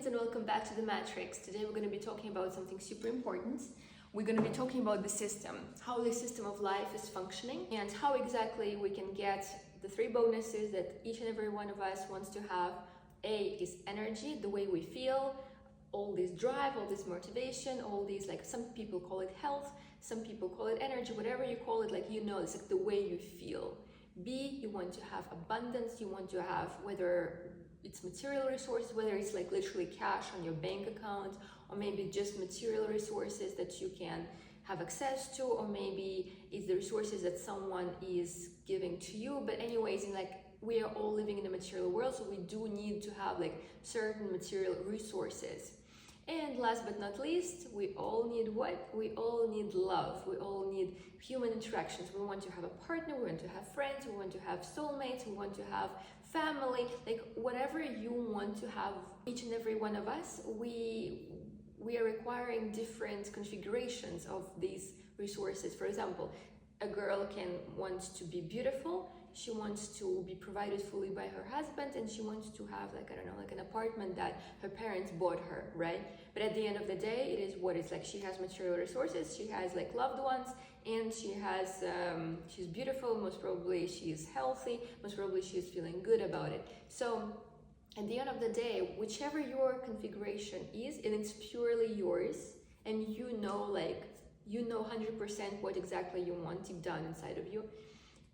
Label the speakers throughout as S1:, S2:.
S1: Queens, and welcome back to The Matrix. Today we're going to be talking about something super important. We're going to be talking about the system, how the system of life is functioning, and how exactly we can get the three bonuses that each and every one of us wants to have. A is energy, the way we feel, all this drive, all this motivation, all these, like, some people call it health, some people call it energy, whatever you call it, like, you know, it's like the way you feel. B, you want to have abundance, you want to have, whether it's material resources, whether it's like literally cash on your bank account, or maybe just material resources that you can have access to, or maybe it's the resources that someone is giving to you. But anyways, in like, we are all living in a material world, so we do need to have like certain material resources. And last but not least, we all need what? We all need love. We all need human interactions. We want to have a partner, we want to have friends, we want to have soulmates, we want to have family, like whatever you want to have. Each and every one of us, we are requiring different configurations of these resources. For example, a girl can want to be beautiful, she wants to be provided fully by her husband, and she wants to have, like, I don't know, like an apartment that her parents bought her, right? But at the end of the day, it is what it's like. She has material resources, she has like loved ones, and she has she's beautiful, most probably she is healthy, most probably she is feeling good about it. So at the end of the day, whichever your configuration is, and it's purely yours, and you know, like, you know 100% what exactly you want deep down inside of you.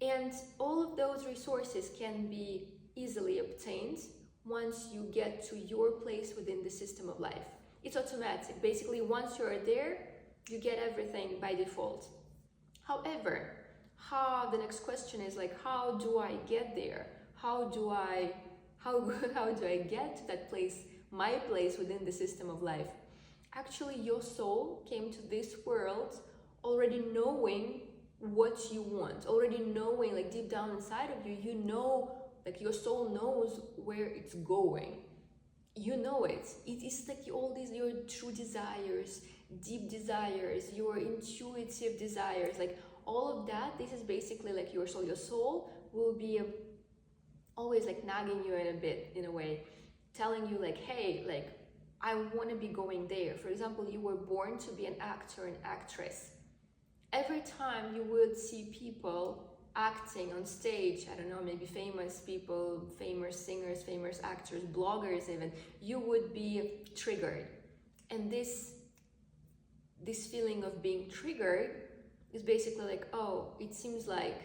S1: And all of those resources can be easily obtained once you get to your place within the system of life. It's automatic. Basically, once you're there, you get everything by default. However, the next question is like, how do I get there? How do I get to that place, my place within the system of life? Actually, your soul came to this world already knowing what you want, already knowing, like, deep down inside of you, you know, like, your soul knows where it's going. You know it. It is like all these, your true desires, deep desires, your intuitive desires, like all of that. This is basically like your soul. Your soul will be always like nagging you in a bit, in a way, telling you like, hey, like, I want to be going there. For example, you were born to be an actor, an actress. Every time you would see people acting on stage, I don't know, maybe famous people, famous singers, famous actors, bloggers even, you would be triggered. And this feeling of being triggered is basically like, oh, it seems like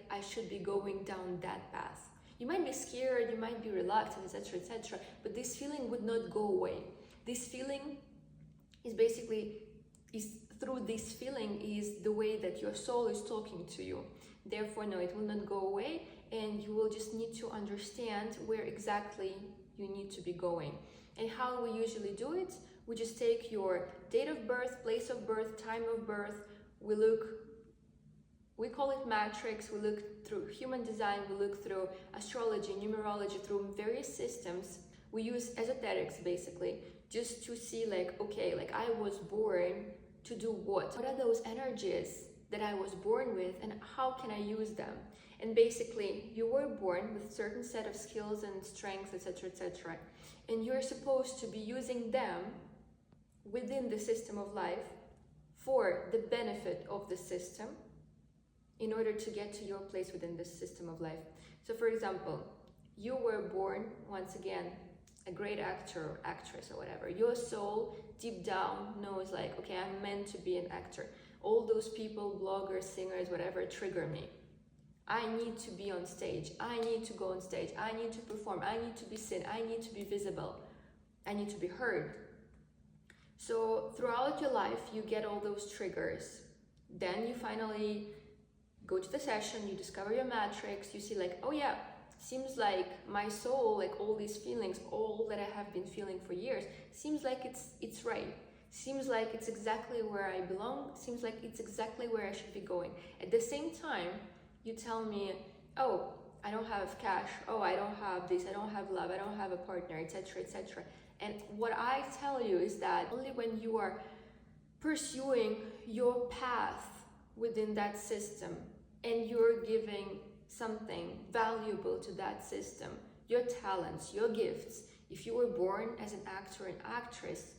S1: I should be going down that path. You might be scared, you might be reluctant, etc., etc., but this feeling would not go away. This feeling is basically, through this feeling is the way that your soul is talking to you. Therefore, no, it will not go away, and you will just need to understand where exactly you need to be going. And how we usually do it, we just take your date of birth, place of birth, time of birth, we call it matrix, we look through human design, we look through astrology, numerology, through various systems. We use esoterics basically, just to see like, okay, like, I was born to do what? What are those energies that I was born with, and how can I use them? And basically, you were born with a certain set of skills and strengths, etc., etc., and you're supposed to be using them within the system of life for the benefit of the system, in order to get to your place within this system of life. So for example, you were born, once again, a great actor or actress or whatever. Your soul deep down knows like, okay, I'm meant to be an actor. All those people, bloggers, singers, whatever, trigger me. I need to be on stage. I need to go on stage. I need to perform. I need to be seen. I need to be visible. I need to be heard. So throughout your life, you get all those triggers. Then you finally go to the session, you discover your matrix, you see like, oh yeah, seems like my soul, like all these feelings, all that I have been feeling for years, seems like it's right. Seems like it's exactly where I belong. Seems like it's exactly where I should be going. At the same time, you tell me, oh, I don't have cash. Oh, I don't have this. I don't have love. I don't have a partner, etc., etc. And what I tell you is that only when you are pursuing your path within that system, and you're giving something valuable to that system, your talents, your gifts, If you were born as an actor and actress,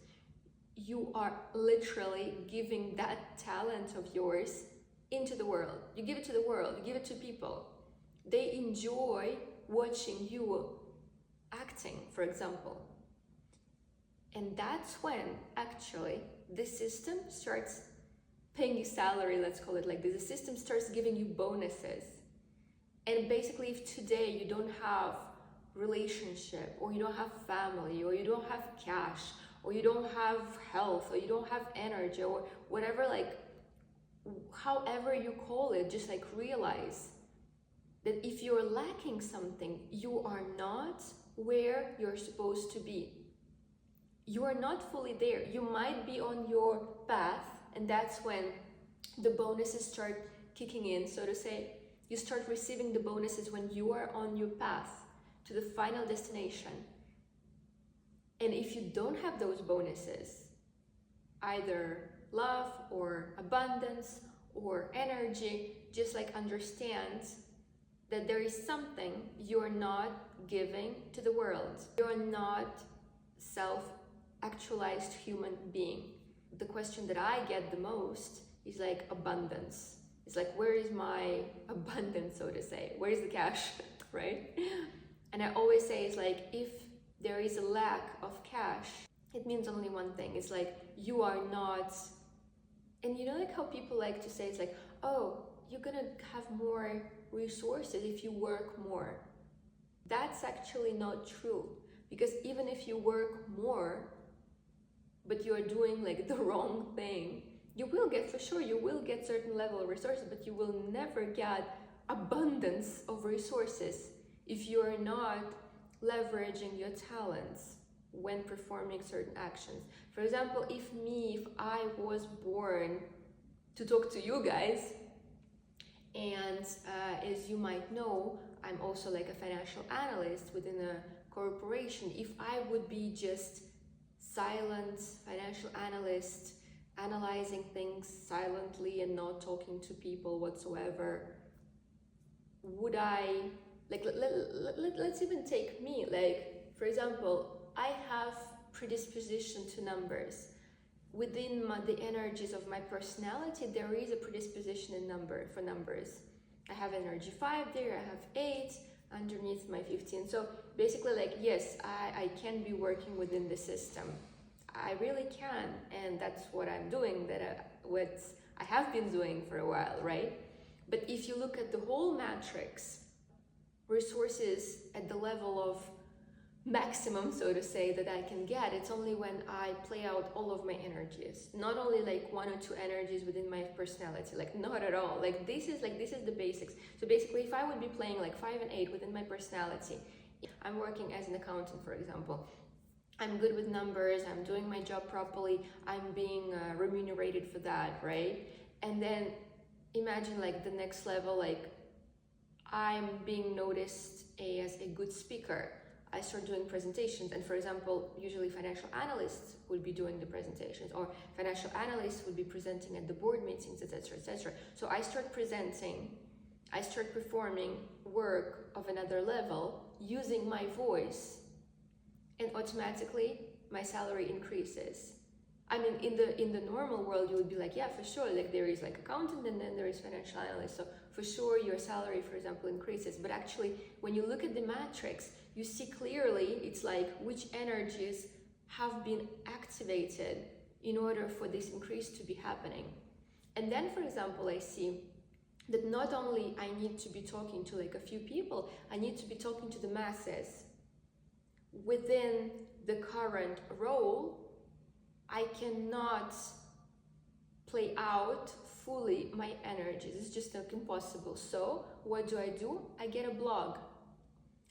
S1: you are literally giving that talent of yours into the world. You give it to the world, you give it to people. They enjoy watching you acting, for example. And that's when actually the system starts paying you salary, let's call it like this. The system starts giving you bonuses. And basically, if today you don't have relationship, or you don't have family, or you don't have cash, or you don't have health, or you don't have energy, or whatever, like however you call it, just like realize that if you're lacking something, you are not where you're supposed to be. You are not fully there. You might be on your path, and that's when the bonuses start kicking in, so to say. You start receiving the bonuses when you are on your path to the final destination. And if you don't have those bonuses, either love or abundance or energy, just like understand that there is something you're not giving to the world. You're not self-actualized human being. The question that I get the most is like abundance. It's like, where is my abundance, so to say? Where is the cash, right? And I always say, it's like, if there is a lack of cash, it means only one thing. It's like, you are not, and you know, like how people like to say, it's like, oh, you're gonna have more resources if you work more. That's actually not true, because even if you work more, but you're doing like the wrong thing, you will get, for sure, you will get certain level of resources, but you will never get abundance of resources if you're not leveraging your talents when performing certain actions. For example, if I was born to talk to you guys, and as you might know, I'm also like a financial analyst within a corporation. If I would be just silent financial analyst, analyzing things silently and not talking to people whatsoever, would I, like, let's even take me, like, for example, I have predisposition to numbers. Within the energies of my personality, there is a predisposition for numbers. I have energy 5 there, I have 8 underneath my 15. So basically, like, yes, I can be working within the system. I really can, and that's what I'm doing, what I have been doing for a while, right? But if you look at the whole matrix, resources at the level of maximum, so to say, that I can get, it's only when I play out all of my energies, not only like 1 or 2 energies within my personality, like not at all. Like this is the basics. So basically, if I would be playing like 5 and 8 within my personality, I'm working as an accountant, for example, I'm good with numbers, I'm doing my job properly, I'm being remunerated for that, right? And then imagine like the next level, like I'm being noticed as a good speaker. I start doing presentations, and for example, usually financial analysts would be doing the presentations, or financial analysts would be presenting at the board meetings, etc., etc. So I start presenting, I start performing work of another level using my voice, and automatically my salary increases. I mean, in the normal world, you would be like, yeah, for sure, like there is like accountant and then there is financial analyst. So for sure, your salary, for example, increases. But actually, when you look at the matrix, you see clearly it's like which energies have been activated in order for this increase to be happening. And then, for example, I see that not only I need to be talking to like a few people, I need to be talking to the masses. Within the current role, I cannot play out fully my energies. It's just not impossible. So what do? I get a blog.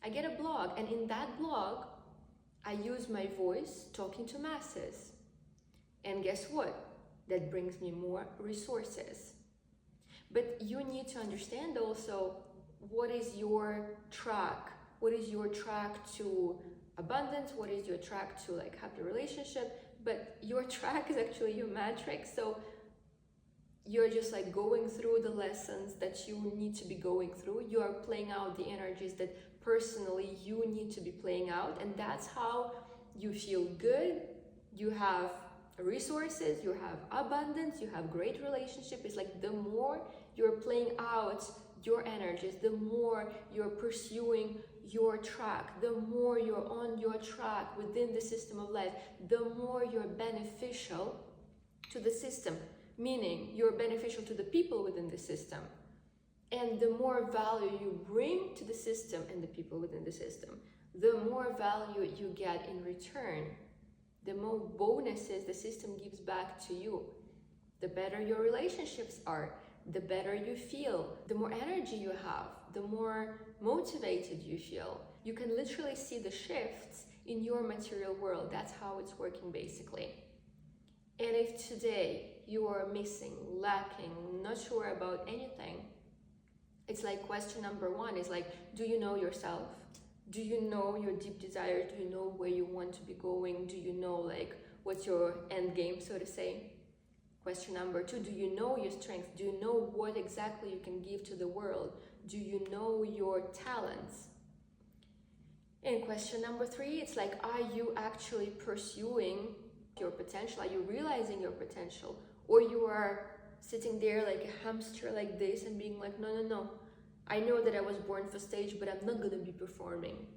S1: And in that blog, I use my voice talking to masses. And guess what? That brings me more resources. But you need to understand also, what is your track? What is your track to abundance? What is your track to like happy relationship? But your track is actually your matrix. So you're just like going through the lessons that you need to be going through. You are playing out the energies that personally you need to be playing out, and that's how you feel good, you have resources, you have abundance, you have great relationship. It's like the more you're playing out your energies, the more you're pursuing your track, the more you're on your track within the system of life, the more you're beneficial to the system, meaning you're beneficial to the people within the system. And the more value you bring to the system and the people within the system, the more value you get in return, the more bonuses the system gives back to you. The better your relationships are, the better you feel, the more energy you have, the more motivated you feel. You can literally see the shifts in your material world. That's how it's working basically. And if today you are missing, lacking, not sure about anything, it's like question number one is like, do you know yourself? Do you know your deep desire? Do you know where you want to be going? Do you know like what's your end game, so to say? Question number two, do you know your strengths? Do you know what exactly you can give to the world? Do you know your talents? And question number three, it's like, are you actually pursuing your potential? Are you realizing your potential? Or you are sitting there like a hamster like this and being like, no, I know that I was born for stage, but I'm not gonna be performing.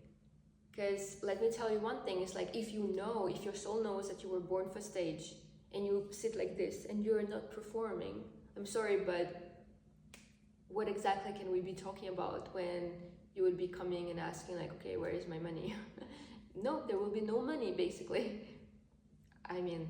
S1: Because let me tell you one thing, it's like if your soul knows that you were born for stage and you sit like this and you're not performing, I'm sorry, but what exactly can we be talking about when you would be coming and asking like, okay, where is my money? No, there will be no money basically. I mean,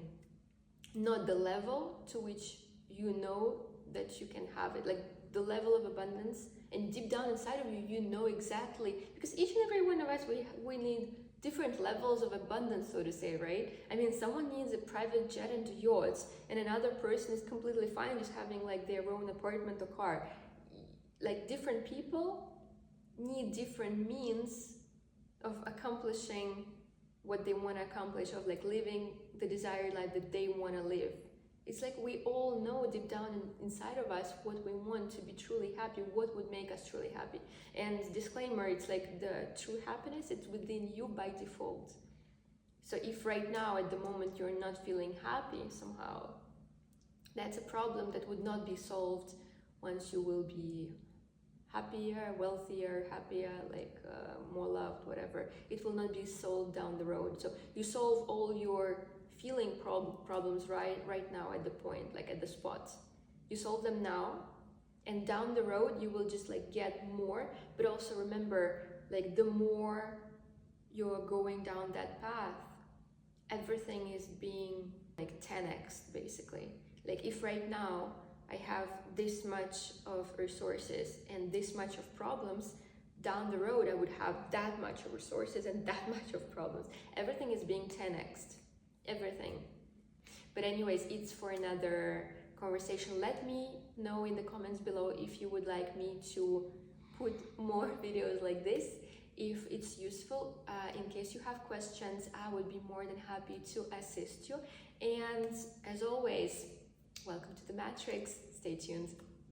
S1: not the level to which you know that you can have it, like the level of abundance, and deep down inside of you, you know exactly, because each and every one of us, we need different levels of abundance, so to say, right? I mean, someone needs a private jet and yachts, and another person is completely fine just having like their own apartment or car. Like different people need different means of accomplishing what they want to accomplish, of like living the desired life that they want to live. It's like we all know deep down inside of us what we want to be truly happy, what would make us truly happy. And disclaimer, it's like the true happiness, it's within you by default. So if right now at the moment you're not feeling happy somehow, that's a problem that would not be solved once you will be happier, wealthier, more loved, whatever. It will not be solved down the road. So you solve all your feeling problems right now at the point, like at the spot. You solve them now, and down the road you will just like get more. But also remember, like the more you're going down that path, everything is being like 10x basically. Like if right now I have this much of resources and this much of problems, down the road I would have that much of resources and that much of problems. Everything is being 10x'd. Everything. But anyways, it's for another conversation. Let me know in the comments below if you would like me to put more videos like this, if it's useful. In case you have questions, I would be more than happy to assist you. And as always, welcome to the Matrix. Stay tuned.